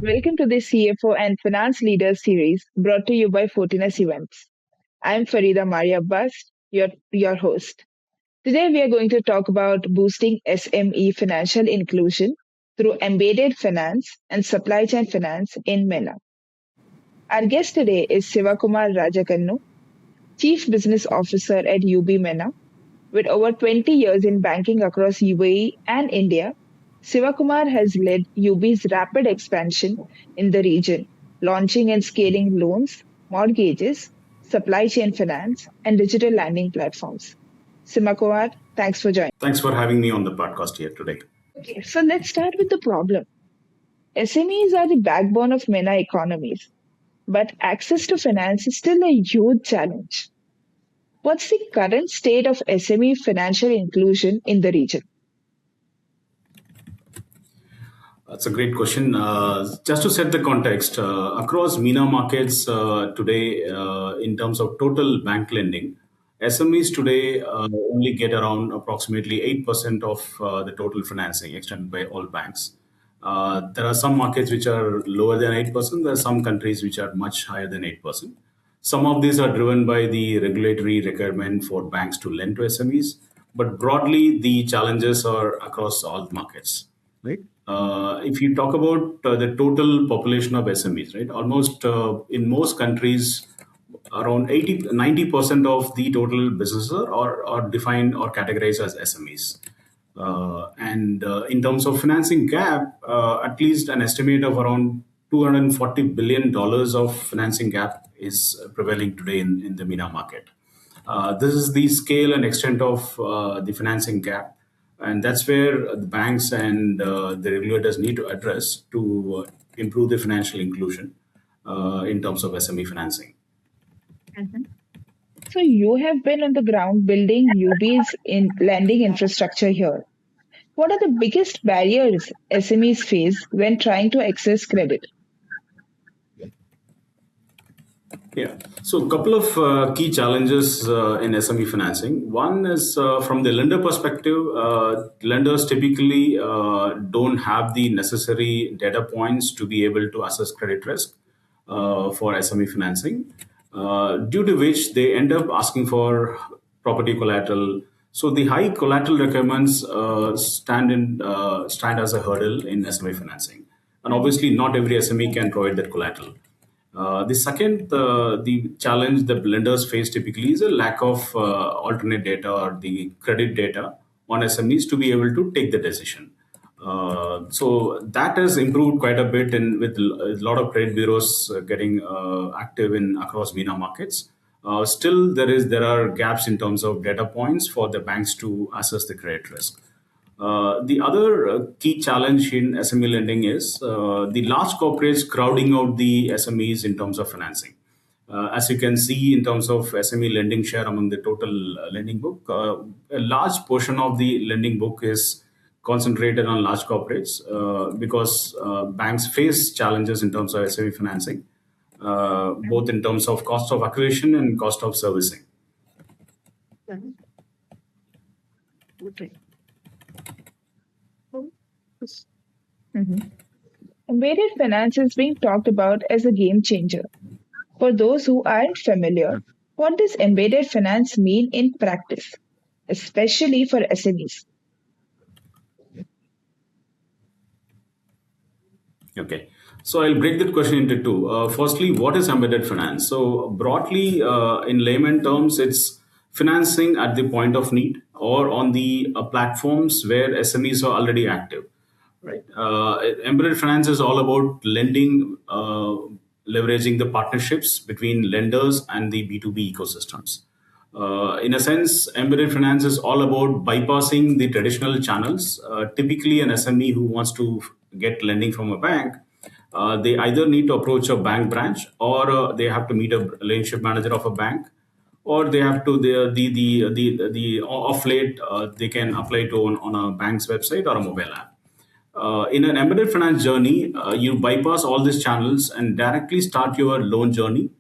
Welcome to the CFO and Finance Leaders series brought to you by Fortinas Events. I'm Farida Maria Abbas, your host. Today we are going to talk about boosting SME financial inclusion through embedded finance and supply chain finance in MENA. Our guest today is Sivakumar Rajakkannu, Chief Business Officer at UB MENA. With over 20 years in banking across UAE and India, Sivakumar has led UB's rapid expansion in the region, launching and scaling loans, mortgages, supply chain finance, and digital lending platforms. Sivakumar, thanks for joining. Thanks for having me on the podcast here today. Okay, so let's start with the problem. SMEs are the backbone of MENA economies, but access to finance is still a huge challenge. What's the current state of SME financial inclusion in the region? That's a great question. Just to set the context, across MENA markets today, in terms of total bank lending, SMEs today only get around approximately 8% of the total financing extended by all banks. There are some markets which are lower than 8%. There are some countries which are much higher than 8%. Some of these are driven by the regulatory requirement for banks to lend to SMEs, but broadly, the challenges are across all markets. Right. If you talk about the total population of SMEs, right, almost in most countries, around 80-90% of the total businesses are defined or categorized as SMEs. And in terms of financing gap, at least an estimate of around $240 billion of financing gap is prevailing today in the MENA market. This is the scale and extent of the financing gap, and that's where the banks and the regulators need to address to improve the financial inclusion in terms of SME financing. Mhm. So you have been on the ground building UB's in lending infrastructure here. What are the biggest barriers SMEs face when trying to access credit? Yeah. So, a couple of key challenges in SME financing. One is from the lender perspective, lenders typically don't have the necessary data points to be able to assess credit risk for SME financing, due to which they end up asking for property collateral. So, the high collateral requirements stand as a hurdle in SME financing, and obviously, not every SME can provide that collateral. The second, the challenge that lenders face typically is a lack of alternate data or the credit data on SMEs to be able to take the decision. So that has improved quite a bit, and with a lot of credit bureaus getting active in across MENA markets. Still, there are gaps in terms of data points for the banks to assess the credit risk. The other key challenge in SME lending is the large corporates crowding out the SMEs in terms of financing. As you can see, in terms of SME lending share among the total lending book, a large portion of the lending book is concentrated on large corporates because banks face challenges in terms of SME financing, both in terms of cost of acquisition and cost of servicing. Okay. Mhm. Embedded finance is being talked about as a game changer. For those who aren't familiar, what does embedded finance mean in practice, especially for SMEs? Okay. So I'll break that question into two. Firstly, what is embedded finance? So broadly, in layman terms, it's financing at the point of need or on the platforms where SMEs are already active. Right. Embedded finance is all about lending, leveraging the partnerships between lenders and the B2B ecosystems. In a sense, embedded finance is all about bypassing the traditional channels. Typically, an SME who wants to get lending from a bank, they either need to approach a bank branch, or they have to meet a relationship manager of a bank, or they have to the off late they can apply to on a bank's website or a mobile app. In an embedded finance journey, you bypass all these channels and directly start your loan journey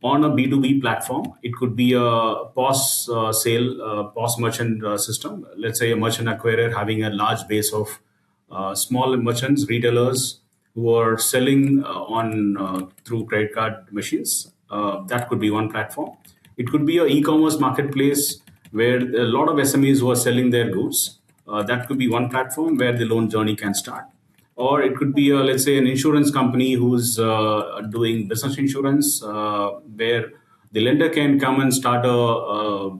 on a B2B platform. It could be a POS sale, POS merchant system. Let's say a merchant acquirer having a large base of small merchants, retailers who are selling on through credit card machines. That could be one platform. It could be a e-commerce marketplace where a lot of SMEs who are selling their goods. That could be one platform where the loan journey can start. Or it could be, let's say, an insurance company who's doing business insurance, where the lender can come and start a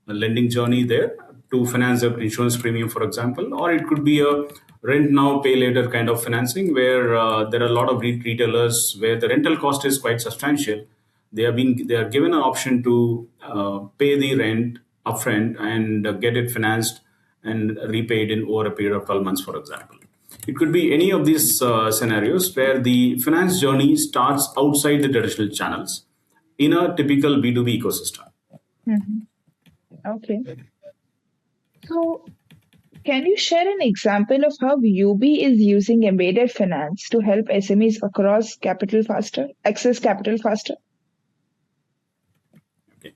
lending journey there to finance the insurance premium, for example. Or it could be a rent now, pay later kind of financing where there are a lot of retailers where the rental cost is quite substantial. They are given an option to pay the rent upfront and get it financed and repaid in over a period of 12 months, for example. It could be any of these scenarios where the finance journey starts outside the traditional channels in a typical B2B ecosystem. Mhm. Okay. So, can you share an example of how UB is using embedded finance to help SMEs across capital faster, access capital faster? Okay.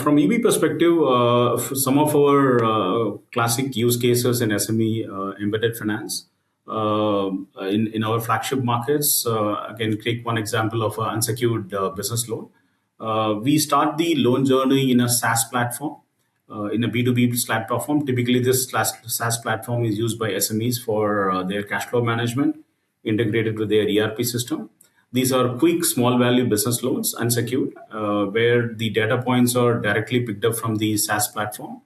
From EB perspective, some of our classic use cases in SME embedded finance in our flagship markets. Again, take one example of an unsecured business loan. We start the loan journey in a SaaS platform, in a B2B platform. Typically, this SaaS platform is used by SMEs for their cash flow management, integrated with their ERP system. These are quick, small value business loans, unsecured, where the data points are directly picked up from the SaaS platform.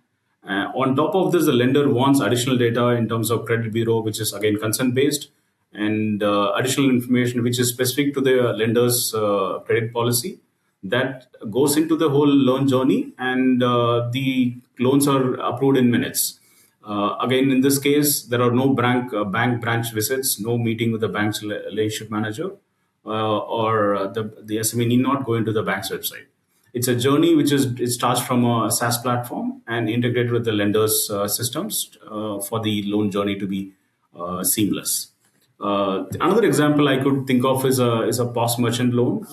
On top of this, the lender wants additional data in terms of credit bureau, which is again consent based, and additional information which is specific to the lender's credit policy that goes into the whole loan journey, and the loans are approved in minutes. Again, in this case, there are no bank branch visits, no meeting with the bank's relationship manager, or the SME need not go into the bank's website. It's a journey which it starts from a SaaS platform and integrated with the lender's systems for the loan journey to be seamless. Another example I could think of is a POS merchant loan.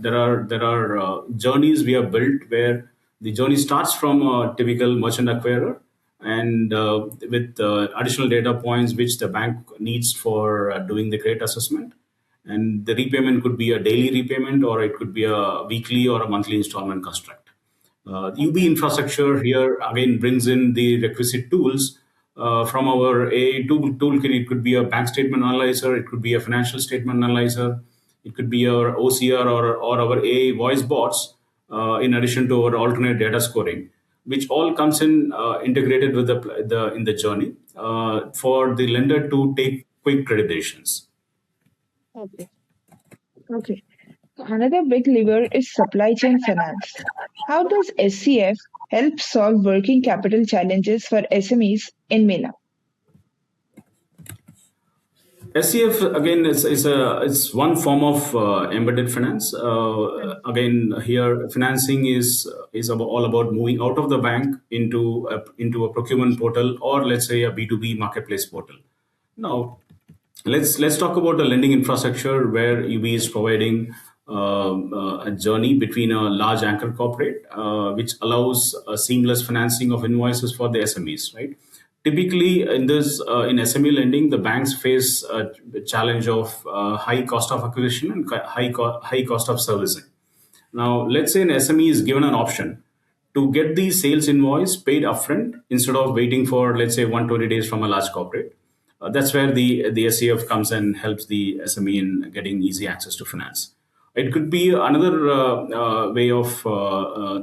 There are journeys we have built where the journey starts from a typical merchant acquirer, and with additional data points which the bank needs for doing the credit assessment. And the repayment could be a daily repayment, or it could be a weekly or a monthly installment construct. The UB Okay. infrastructure here again brings in the requisite tools from our AI toolkit. It could be a bank statement analyzer, it could be a financial statement analyzer, it could be our OCR, or our AI voice bots, in addition to our alternate data scoring, which all comes in integrated with the in the journey for the lender to take quick credit decisions. Okay. Okay. So another big lever is supply chain finance. How does SCF help solve working capital challenges for SMEs in MENA? SCF again is one form of embedded finance. Again, here financing is all about moving out of the bank into a procurement portal, or let's say a B2B marketplace portal. Now, let's talk about the lending infrastructure where UB is providing a journey between a large anchor corporate, which allows a seamless financing of invoices for the SMEs. Right. Typically, in SME lending, the banks face a challenge of high cost of acquisition and high cost of servicing. Now, let's say an SME is given an option to get the sales invoice paid upfront instead of waiting for, let's say, 120 days from a large corporate. That's where the SCF comes and helps the SME in getting easy access to finance. It could be another way of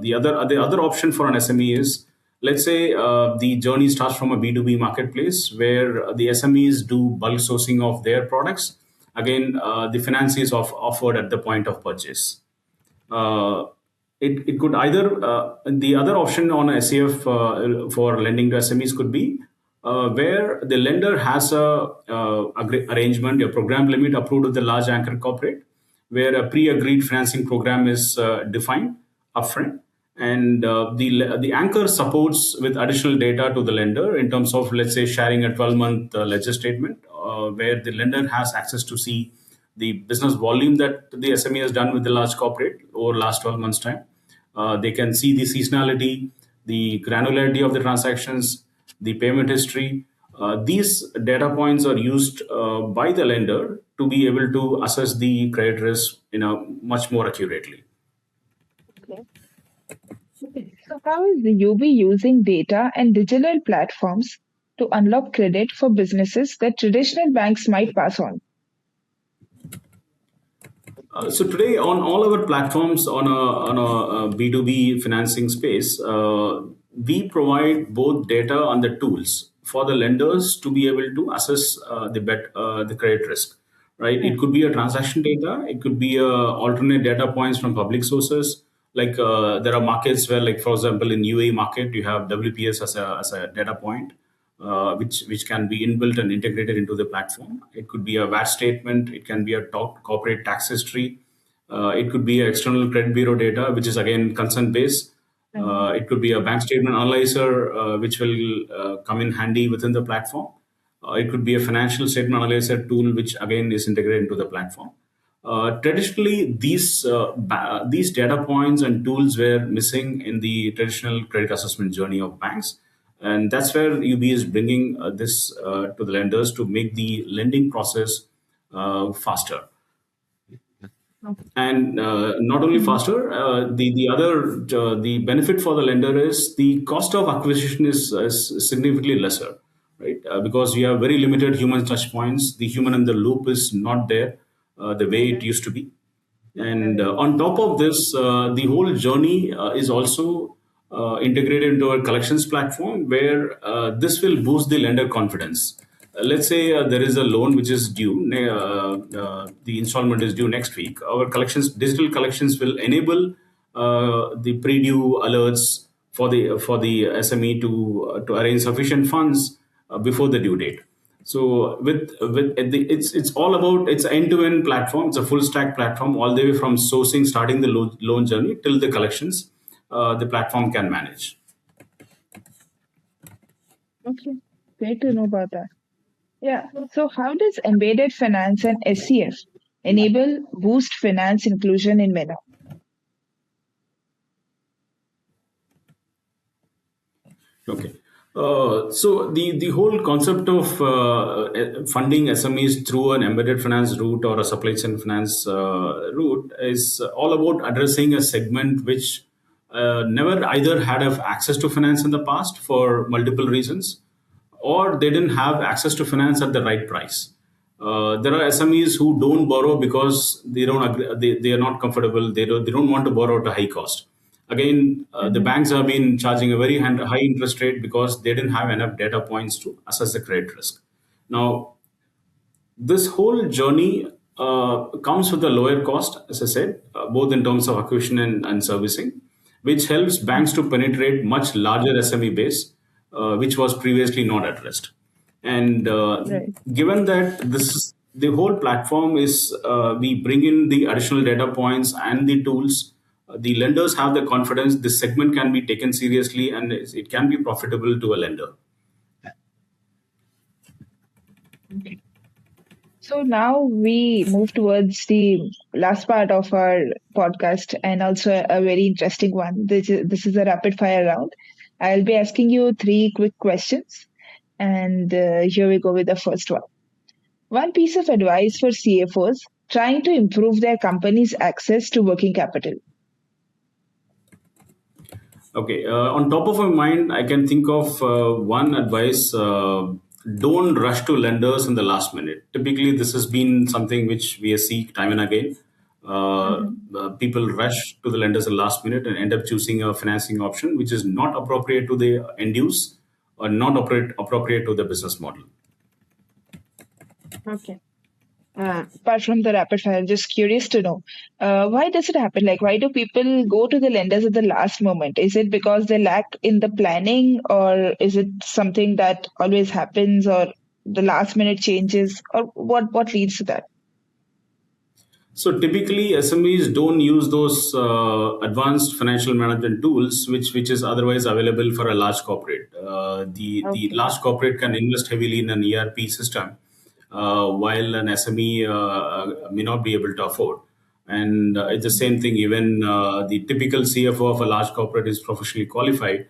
the other option for an SME is, let's say, the journey starts from a B2B marketplace where the SMEs do bulk sourcing of their products. Again, the finance is offered at the point of purchase. uh, it could either the other option on SCF for lending to SMEs could be where the lender has arrangement, a program limit approved with the large anchor corporate, where a pre-agreed financing program is defined upfront, and the anchor supports with additional data to the lender in terms of, let's say, sharing a 12-month ledger statement, where the lender has access to see the business volume that the SME has done with the large corporate over last 12 months time. They can see the seasonality, the granularity of the transactions, the payment history, These data points are used by the lender to be able to assess the credit risk much more accurately. Okay. Okay. So how is the UB using data and digital platforms to unlock credit for businesses that traditional banks might pass on? So today on all our platforms on a B2B financing space, we provide both data and the tools for the lenders to be able to assess the credit risk. Right? It could be a transaction data. It could be alternate data points from public sources. Like there are markets where, like for example, in UAE market, you have WPS as a data point, which can be inbuilt and integrated into the platform. It could be a VAT statement. It can be a corporate tax history. It could be external credit bureau data, which is again consent based. Mhm. It could be a bank statement analyzer, which will come in handy within the platform. It could be a financial statement analyzer tool, which again is integrated into the platform. Traditionally, these data points and tools were missing in the traditional credit assessment journey of banks, and that's where UB is bringing this to the lenders to make the lending process faster. Okay. And not only Mhm. faster, the benefit for the lender is the cost of acquisition is significantly lesser, right? Because we have very limited human touch points. The human in the loop is not there the way it Okay. used to be. And Right. on top of this, the whole journey is also integrated into a collections platform where this will boost the lender confidence. Let's say there is a loan which is due, the installment is due next week. Our digital collections will enable the pre-due alerts for the SME to arrange sufficient funds before the due date. So it's all about, it's end to end platform. It's a full stack platform all the way from sourcing, starting the loan journey till the collections. The platform can manage. Okay. Great to know about that. Yeah. So how does embedded finance and SCF enable boost finance inclusion in MENA? Okay. So the whole concept of funding SMEs through an embedded finance route or a supply chain finance route is all about addressing a segment which never either had of access to finance in the past for multiple reasons, or they didn't have access to finance at the right price. There are SMEs who don't borrow because they don't agree, they are not comfortable. They don't want to borrow at a high cost. Again, the Mm-hmm. banks have been charging a very high interest rate because they didn't have enough data points to assess the credit risk. Now, this whole journey comes with a lower cost, as I said, both in terms of acquisition and servicing, which helps banks to penetrate much larger SME base, which was previously not addressed. And Right. given that the whole platform is, we bring in the additional data points and the tools, the lenders have the confidence this segment can be taken seriously and it can be profitable to a lender. Okay. So now we move towards the last part of our podcast and also a very interesting one. This is a rapid fire round. I'll be asking you three quick questions, and here we go with the first one. One piece of advice for CFOs trying to improve their company's access to working capital. Okay, on top of my mind, I can think of one advice: don't rush to lenders in the last minute. Typically, this has been something which we see time and again. Mhm. People rush to the lenders at the last minute and end up choosing a financing option which is not appropriate to the end use or not appropriate to the business model. Okay. Apart from the rapid fire, I'm just curious to know why does it happen? Like, why do people go to the lenders at the last moment? Is it because they lack in the planning, or is it something that always happens, or the last minute changes, or what leads to that? So typically, SMEs don't use those advanced financial management tools, which is otherwise available for a large corporate. The Okay. large corporate can invest heavily in an ERP system, while an SME may not be able to afford. And it's the same thing. Even the typical CFO of a large corporate is professionally qualified,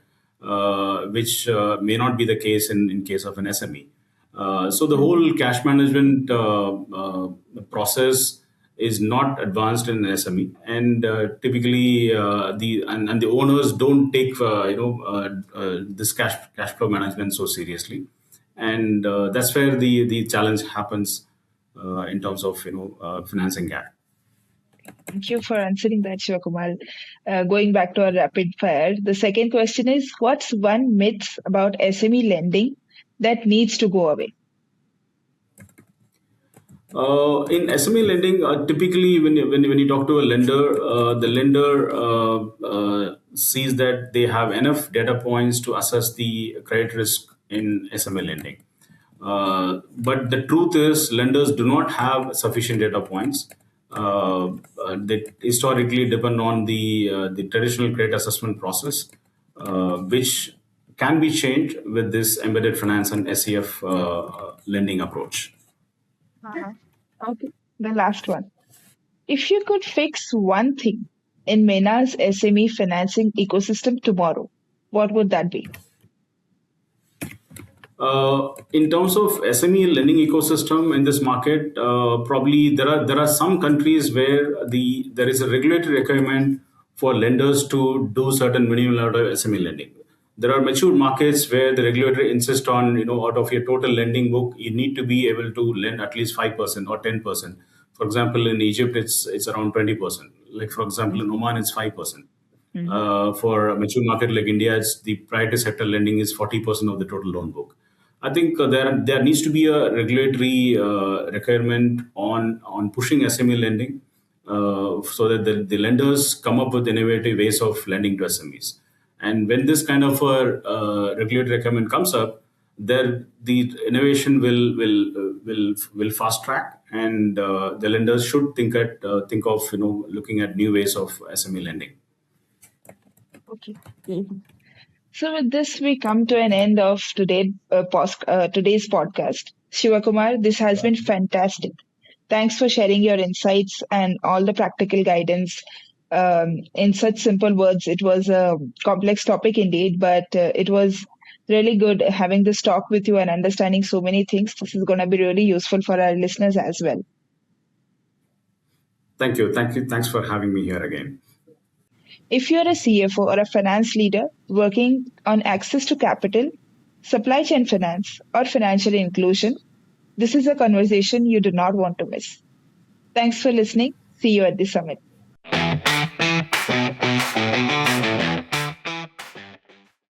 which may not be the case in case of an SME. So the whole cash management process is not advanced in an SME, and typically and the owners don't take this cash flow management so seriously, and that's where the challenge happens in terms of financing gap. Thank you for answering that, Shivakumar. Going back to our rapid fire, the second question is, what's one myth about SME lending that needs to go away? In SME lending, typically when you talk to a lender, the lender sees that they have enough data points to assess the credit risk in SME lending. But the truth is, lenders do not have sufficient data points. They historically depend on the traditional credit assessment process, which can be changed with this embedded finance and SEF lending approach. Uh-huh. Okay. The last one. If you could fix one thing in MENA's SME financing ecosystem tomorrow, what would that be? In terms of SME lending ecosystem in this market, probably there are some countries where there is a regulatory requirement for lenders to do certain minimum level of SME lending. There are mature markets where the regulator insists on, out of your total lending book, you need to be able to lend at least 5% or 10%. For example, in Egypt, it's around 20%. Like for example, in Oman, it's 5%. Mhm. For a mature market like India, the private sector lending is 40% of the total loan book. I think there needs to be a regulatory requirement on pushing SME lending, so that the lenders come up with innovative ways of lending to SMEs. And when this kind of a regulatory requirement comes up, there the innovation will fast track, and the lenders should think of looking at new ways of SME lending. Okay. Mhm. So with this, we come to an end of today's podcast. Shivakumar, this has been fantastic. Thanks for sharing your insights and all the practical guidance in such simple words. It was a complex topic indeed, but it was really good having this talk with you and understanding so many things. This is going to be really useful for our listeners as well. Thank you, thanks for having me here again. If you're a CFO or a finance leader working on access to capital, supply chain finance, or financial inclusion, this is a conversation you do not want to miss. Thanks for listening. See you at the summit.